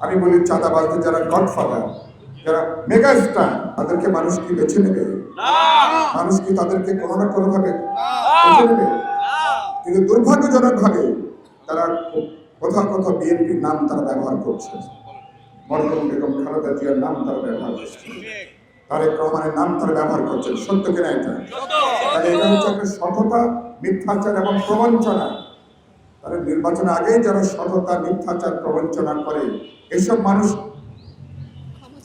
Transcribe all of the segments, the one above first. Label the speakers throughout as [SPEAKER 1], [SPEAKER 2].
[SPEAKER 1] আমি বলি চাঁদাবাজদের যারা গডফাদার, যারা মেগা স্টার, তাদেরকে মানুষ কি বেছে নেবে? মানুষ কি তাদেরকে কোনো না কোনো ভাবে বেছে নেবে? কিন্তু দুর্ভাগ্যজনক ভাবে তারা কোথাও কোথাও বিএনপির নাম তারা ব্যবহার করছে, মরহুম বেগম খালেদা জিয়ার নাম তারা ব্যবহার করছে, তারেক রহমানের নাম তারা ব্যবহার করছেন। সত্য কিনা এটা? তাহলে এটা হচ্ছে একটা সততা, মিথ্যাচার এবং প্রবঞ্চনা। তারা নির্বাচন আগেই যারা সততা, মিথ্যাচার, প্রবঞ্চনা করে, এসব মানুষ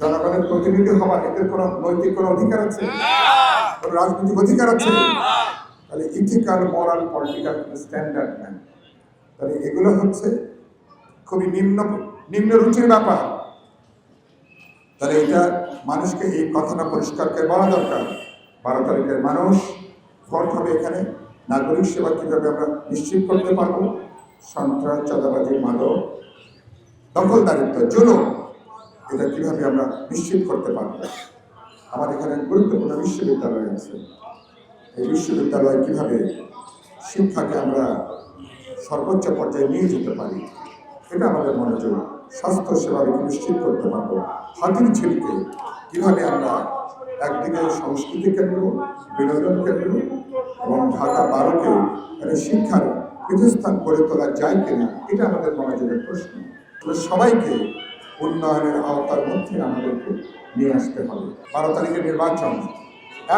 [SPEAKER 1] জনগণের প্রতিনিধি হওয়ার এদের কোন নৈতিক কোন অধিকার আছে? কোন রাজনৈতিক অধিকার আছে? তাহলে ইথিক্যাল, মোরাল, পলিটিক্যাল স্ট্যান্ডার্ড নেন। তাহলে এগুলো হচ্ছে খুবই নিম্ন রুচির ব্যাপার। তাহলে এটা মানুষকে এই কথাটা পরিষ্কার করে বলা দরকার। 12 তারিখের মানুষ ভোট হবে এখানে। নাগরিক সেবা কিভাবে আমরা নিশ্চিত করতে পারবো? সন্ত্রাস, চাঁদাবাজি, মাদক, দখলদারিত্ব, জুলুম, এটা কিভাবে আমরা নিশ্চিত করতে পারবো? আমার এখানে গুরুত্বপূর্ণ বিশ্ববিদ্যালয় আছে। এই বিশ্ববিদ্যালয় কিভাবে শিক্ষাকে আমরা সর্বোচ্চ পর্যায়ে নিয়ে যেতে পারি, এটা আমাদের মনোযোগ। স্বাস্থ্য সেবা নিশ্চিত করতে পারবো। হাতির ঝিলকে কিভাবে আমরা একদিকে সংস্কৃতি কেন্দ্র, বিনোদন কেন্দ্র এবং ঢাকা 12কে শিক্ষার পীঠস্থান করে তোলা যায় কিনা, এটা আমাদের মনোযোগের প্রশ্ন। সবাইকে উন্নয়নের আওতার মধ্যে আমাদেরকে নিয়ে আসতে হবে। 12 তারিখের নির্বাচন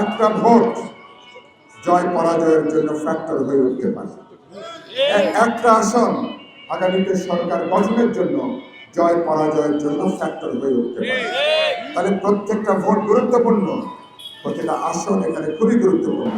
[SPEAKER 1] একটা ভোট জয় পরাজয়ের জন্য ফ্যাক্টর হয়ে উঠতে পারে। একটা আসন আগামীতে সরকার গঠনের জন্য জয় পরাজয়ের জন্য ফ্যাক্টর হয়ে উঠতে পারে। তাহলে প্রত্যেকটা ভোট গুরুত্বপূর্ণ, প্রত্যেকটা আসন এখানে খুবই গুরুত্বপূর্ণ।